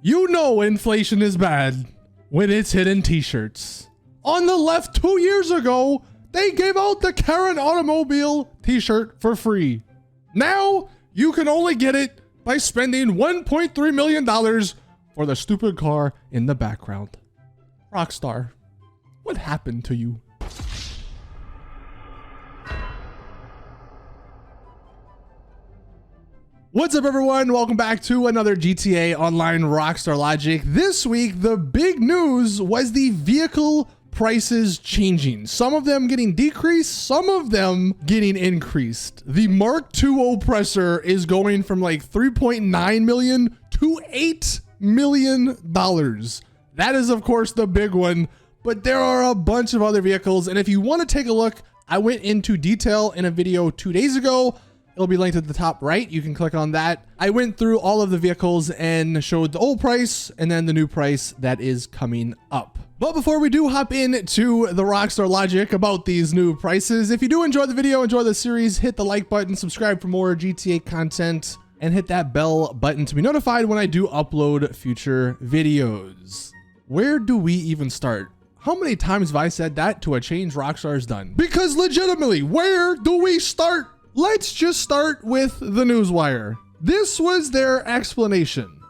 You know inflation is bad when it's hidden t-shirts. On the left 2 years ago, they gave out the Karen Automobile t-shirt for free. Now, you can only get it by spending $1.3 million for the stupid car in the background. Rockstar, what happened to you? What's up, everyone? Welcome back to another GTA Online Rockstar Logic. This week, the big news was the vehicle prices changing. Some of them getting decreased, some of them getting increased. The Mark II Oppressor is going from like 3.9 million to $8 million. That is, of course, the big one, but there are a bunch of other vehicles. And if you want to take a look, I went into detail in a video 2 days ago. It'll be linked at the top right. You can click on that. I went through all of the vehicles and showed the old price and then the new price that is coming up. But before we do hop into the Rockstar Logic about these new prices, if you do enjoy the video, enjoy the series, hit the like button, subscribe for more GTA content, and hit that bell button to be notified when I do upload future videos. Where do we even start? How many times have I said that to a change Rockstar's done? Because legitimately, where do we start? Let's just start with the Newswire. This was their explanation.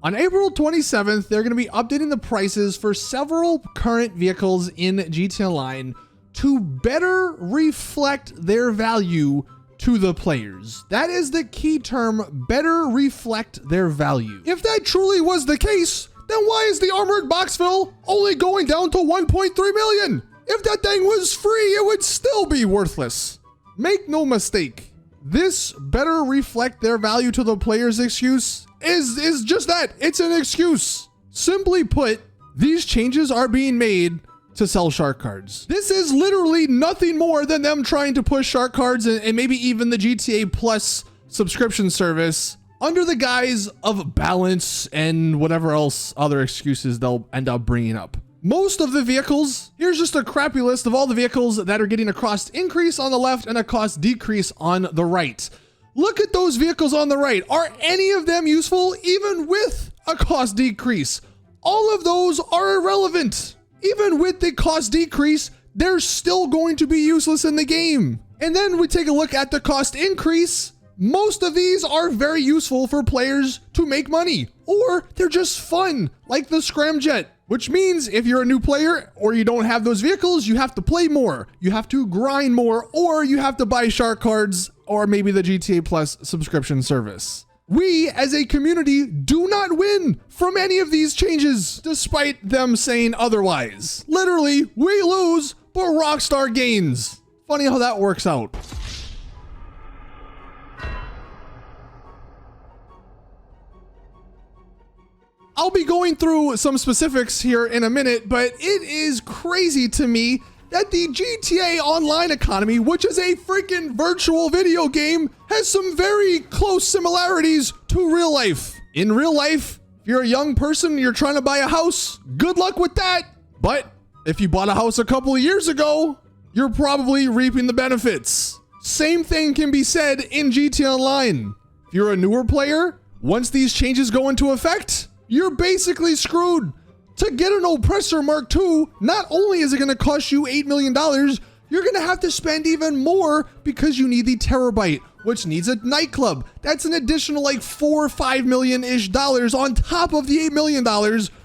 On April 27th, they're going to be updating the prices for several current vehicles in GTA Online to better reflect their value to the players. That is the key term, better reflect their value. If that truly was the case, then why is the armored Boxville only going down to 1.3 million? If that thing was free, it would still be worthless. Make no mistake, this better reflect their value to the players excuse is just that. It's an excuse. Simply put, these changes are being made to sell shark cards. This is literally nothing more than them trying to push shark cards and maybe even the GTA Plus subscription service under the guise of balance and whatever else other excuses they'll end up bringing up. Most of the vehicles, here's just a crappy list of all the vehicles that are getting a cost increase on the left and a cost decrease on the right. Look at those vehicles on the right. Are any of them useful even with a cost decrease? All of those are irrelevant. Even with the cost decrease, they're still going to be useless in the game. And then we take a look at the cost increase. Most of these are very useful for players to make money, or they're just fun, like the Scramjet. Which means if you're a new player or you don't have those vehicles, you have to play more, you have to grind more, or you have to buy shark cards or maybe the GTA Plus subscription service. We as a community do not win from any of these changes, despite them saying otherwise. Literally, we lose, but Rockstar gains. Funny how that works out. I'll be going through some specifics here in a minute, but it is crazy to me that the GTA Online economy, which is a freaking virtual video game, has some very close similarities to real life. In real life, if you're a young person, you're trying to buy a house, good luck with that. But if you bought a house a couple of years ago, you're probably reaping the benefits. Same thing can be said in GTA Online. If you're a newer player, once these changes go into effect, you're basically screwed. To get an Oppressor Mark II, not only is it going to cost you $8 million, you're going to have to spend even more because you need the Terabyte, which needs a nightclub. That's an additional like $4 or $5 million-ish on top of the $8 million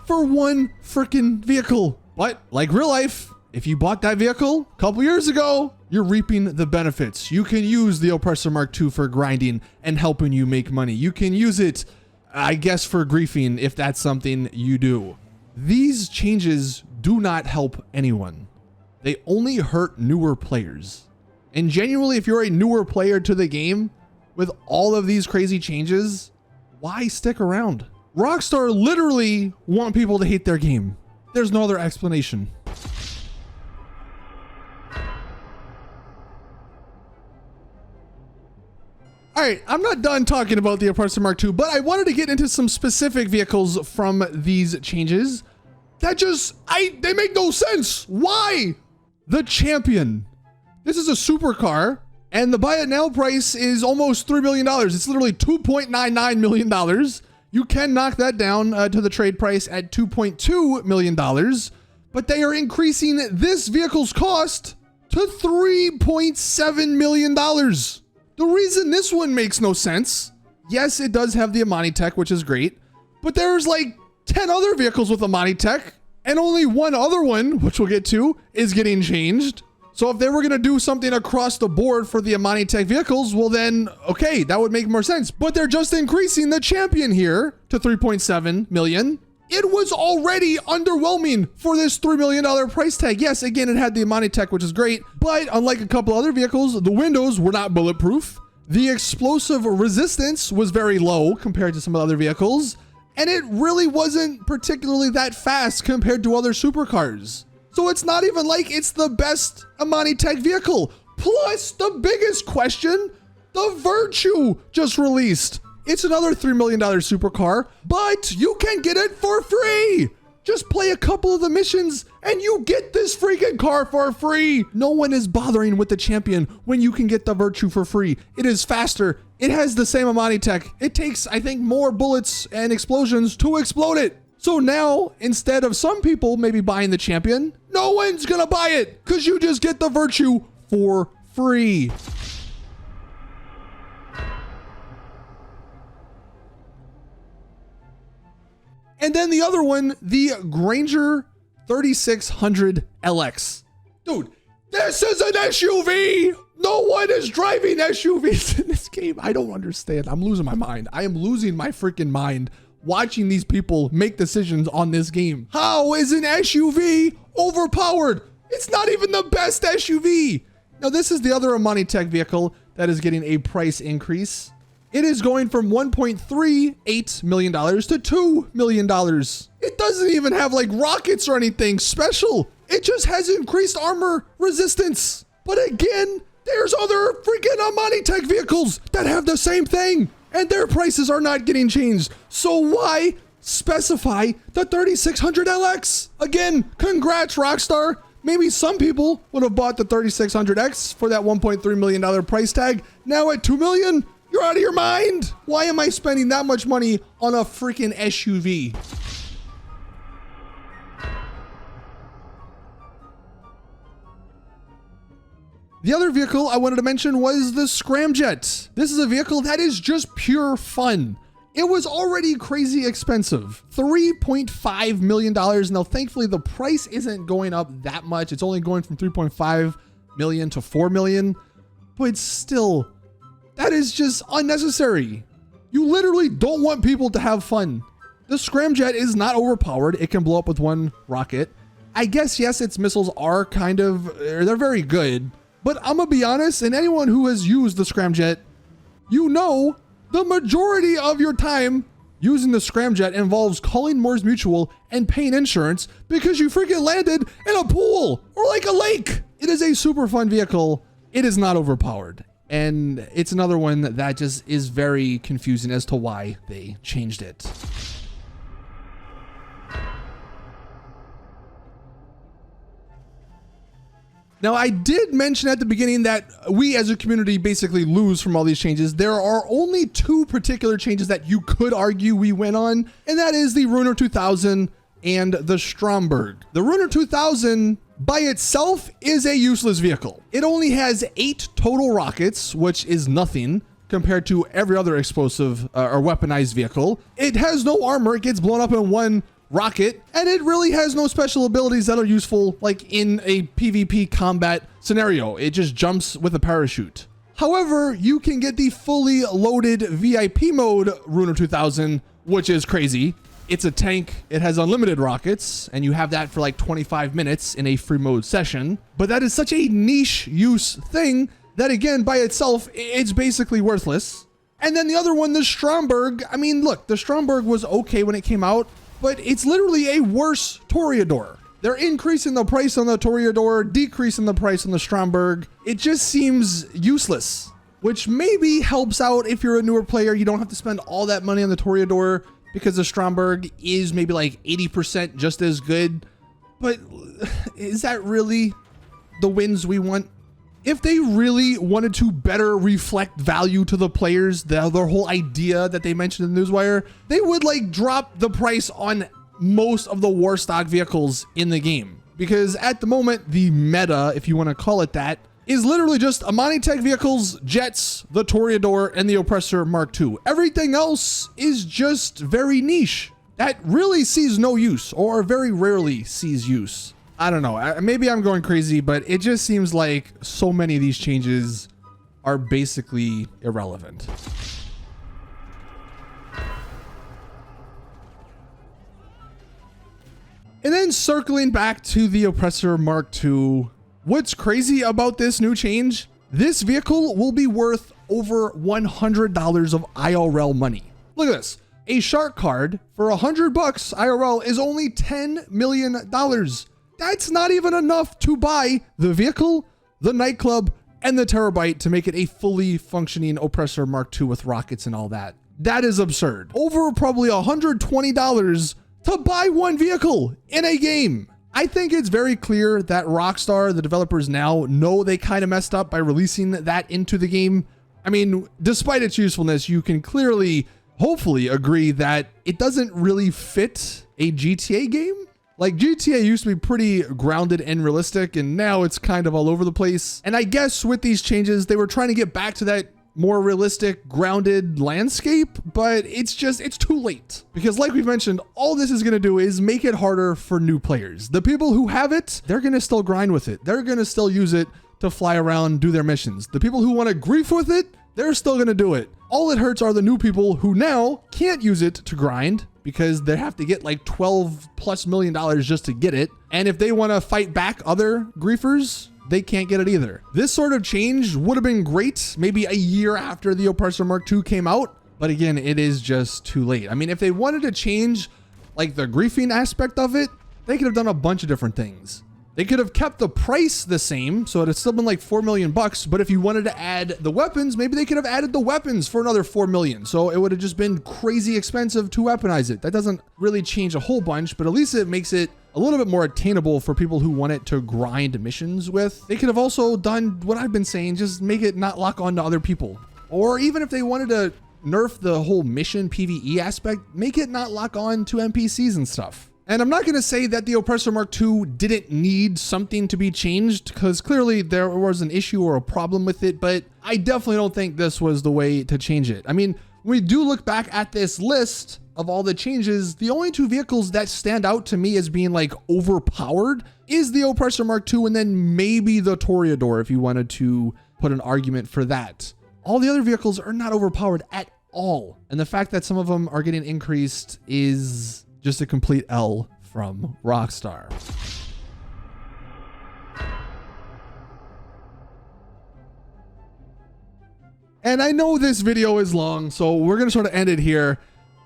for one freaking vehicle. But like real life, if you bought that vehicle a couple years ago, you're reaping the benefits. You can use the Oppressor Mark II for grinding and helping you make money. You can use it, I guess, for griefing if that's something you do. These changes do not help anyone. They only hurt newer players. And genuinely, if you're a newer player to the game, with all of these crazy changes, why stick around? Rockstar literally want people to hate their game. There's no other explanation. All right, I'm not done talking about the Oppressor Mark II, but I wanted to get into some specific vehicles from these changes that they make no sense. Why? The Champion. This is a supercar, and the buy it now price is almost $3 million. It's literally $2.99 million. You can knock that down to the trade price at $2.2 million, but they are increasing this vehicle's cost to $3.7 million. The reason this one makes no sense, yes, it does have the Amani tech, which is great, but there's like 10 other vehicles with Amani tech, and only one other one, which we'll get to, is getting changed. So if they were going to do something across the board for the Amani tech vehicles, well then, okay, that would make more sense. But they're just increasing the champion here to 3.7 million. It was already underwhelming for this $3 million price tag. Yes, again, it had the Amani tech, which is great, but unlike a couple other vehicles, the windows were not bulletproof. The explosive resistance was very low compared to some of the other vehicles, and it really wasn't particularly that fast compared to other supercars. So it's not even like it's the best Amani tech vehicle. Plus, the biggest question, the Virtue just released. It's another $3 million supercar, but you can get it for free. Just play a couple of the missions and you get this freaking car for free. No one is bothering with the champion when you can get the Virtue for free. It is faster. It has the same Amani tech. It takes, I think, more bullets and explosions to explode it. So now, instead of some people maybe buying the champion, no one's gonna buy it because you just get the Virtue for free. And then the other one, the Granger 3600 LX. Dude, this is an SUV. No one is driving SUVs in this game. I don't understand. I'm losing my mind. I am losing my freaking mind watching these people make decisions on this game. How is an SUV overpowered? It's not even the best SUV. Now, this is the other Amani tech vehicle that is getting a price increase. It is going from $1.38 million to $2 million. It doesn't even have like rockets or anything special. It just has increased armor resistance. But again, there's other freaking Amani tech vehicles that have the same thing, and their prices are not getting changed. So why specify the 3600 LX? Again, congrats, Rockstar. Maybe some people would have bought the 3600X for that $1.3 million price tag. Now at $2 million, you're out of your mind. Why am I spending that much money on a freaking SUV? The other vehicle I wanted to mention was the Scramjet. This is a vehicle that is just pure fun. It was already crazy expensive, $3.5 million. Now, thankfully, the price isn't going up that much. It's only going from 3.5 million to 4 million, but still, that is just unnecessary. You literally don't want people to have fun. The Scramjet is not overpowered. It can blow up with one rocket. I guess, yes, its missiles are they're very good. But I'm gonna be honest, and anyone who has used the Scramjet, you know the majority of your time using the Scramjet involves calling Moore's Mutual and paying insurance because you freaking landed in a pool or like a lake. It is a super fun vehicle. It is not overpowered. And it's another one that just is very confusing as to why they changed it. Now, I did mention at the beginning that we as a community basically lose from all these changes. There are only two particular changes that you could argue we win on, and that is the Ruiner 2000 and the Stromberg. The Ruiner 2000 by itself is a useless vehicle. It only has 8 total rockets, which is nothing compared to every other explosive or weaponized vehicle. It has no armor. It gets blown up in one rocket, and it really has no special abilities that are useful like in a PvP combat scenario. It just jumps with a parachute. However, you can get the fully loaded VIP mode Ruiner 2000, which is crazy. It's a tank, it has unlimited rockets, and you have that for like 25 minutes in a free mode session. But that is such a niche use thing that, again, by itself, it's basically worthless. And then the other one, the Stromberg, I mean, look, the Stromberg was okay when it came out, but it's literally a worse Toreador. They're increasing the price on the Toreador, decreasing the price on the Stromberg. It just seems useless, which maybe helps out if you're a newer player. You don't have to spend all that money on the Toreador because the Stromberg is maybe like 80% just as good. But is that really the wins we want? if they really wanted to better reflect value to the players, their whole idea that they mentioned in the Newswire, they would like drop the price on most of the war stock vehicles in the game. Because at the moment, the meta, if you want to call it that, is literally just Amani Tech vehicles, jets, the Toreador, and the Oppressor Mark II. Everything else is just very niche. That really sees no use, or very rarely sees use. I don't know, maybe I'm going crazy, but it just seems like so many of these changes are basically irrelevant. And then circling back to the Oppressor Mark II, what's crazy about this new change? This vehicle will be worth over $100 of IRL money. Look at this. A shark card for $100 IRL is only $10 million. That's not even enough to buy the vehicle, the nightclub, and the terabyte to make it a fully functioning Oppressor Mark II with rockets and all that. That is absurd. Over probably $120 to buy one vehicle in a game. I think it's very clear that Rockstar, the developers now, know they kind of messed up by releasing that into the game. I mean, despite its usefulness, you can clearly, hopefully, agree that it doesn't really fit a GTA game. Like, GTA used to be pretty grounded and realistic, and now it's kind of all over the place. And I guess with these changes, they were trying to get back to that more realistic, grounded landscape, but it's too late. Because like we've mentioned, all this is gonna do is make it harder for new players. The people who have it, they're gonna still grind with it. They're gonna still use it to fly around, do their missions. The people who wanna grief with it, they're still gonna do it. All it hurts are the new people who now can't use it to grind because they have to get like $12+ million just to get it. And if they wanna fight back other griefers, they can't get it either. This sort of change would have been great maybe a year after the Oppressor Mark II came out, but again, it is just too late. I mean, if they wanted to change like the griefing aspect of it, they could have done a bunch of different things. They could have kept the price the same, so it'd still been like $4 million, but if you wanted to add the weapons, maybe they could have added the weapons for another $4 million. So it would have just been crazy expensive to weaponize it. That doesn't really change a whole bunch, but at least it makes it a little bit more attainable for people who want it to grind missions with. They could have also done what I've been saying, just make it not lock on to other people. Or even if they wanted to nerf the whole mission PvE aspect, make it not lock on to NPCs and stuff. And I'm not going to say that the Oppressor Mark II didn't need something to be changed, because clearly there was an issue or a problem with it, but I definitely don't think this was the way to change it. I mean, when we do look back at this list of all the changes, the only two vehicles that stand out to me as being like overpowered is the Oppressor Mark II and then maybe the Toreador, if you wanted to put an argument for that. All the other vehicles are not overpowered at all. And the fact that some of them are getting increased is just a complete L from Rockstar. And I know this video is long, so we're going to sort of end it here.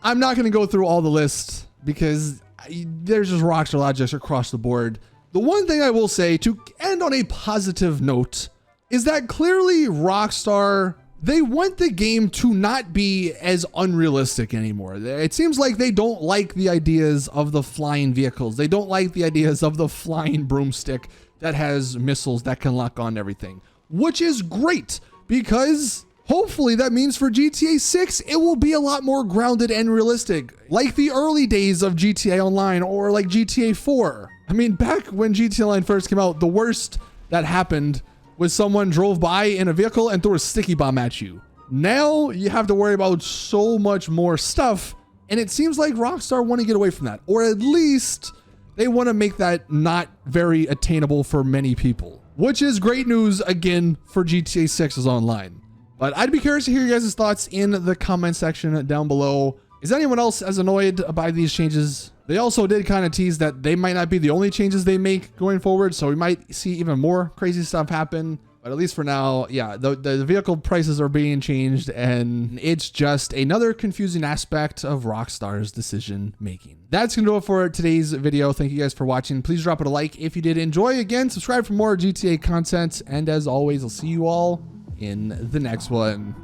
I'm not going to go through all the lists because there's just Rockstar logic across the board. The one thing I will say to end on a positive note is that clearly Rockstar, they want the game to not be as unrealistic anymore. It seems like they don't like the ideas of the flying vehicles. They don't like the ideas of the flying broomstick that has missiles that can lock on everything, which is great because hopefully that means for GTA 6, it will be a lot more grounded and realistic, like the early days of GTA Online or like GTA 4. I mean, back when GTA Online first came out, the worst that happened was someone drove by in a vehicle and threw a sticky bomb at you. Now you have to worry about so much more stuff, and it seems like Rockstar want to get away from that, or at least they want to make that not very attainable for many people, which is great news again for GTA 6's online. But I'd be curious to hear you guys' thoughts in the comment section down below. Is anyone else as annoyed by these changes? They also did kind of tease that they might not be the only changes they make going forward, so we might see even more crazy stuff happen. But at least for now, yeah, the vehicle prices are being changed, and it's just another confusing aspect of Rockstar's decision making. That's gonna do it for today's video. Thank you guys for watching. Please drop it a like if you did enjoy. Again, subscribe for more GTA content, and as always, I'll see you all in the next one.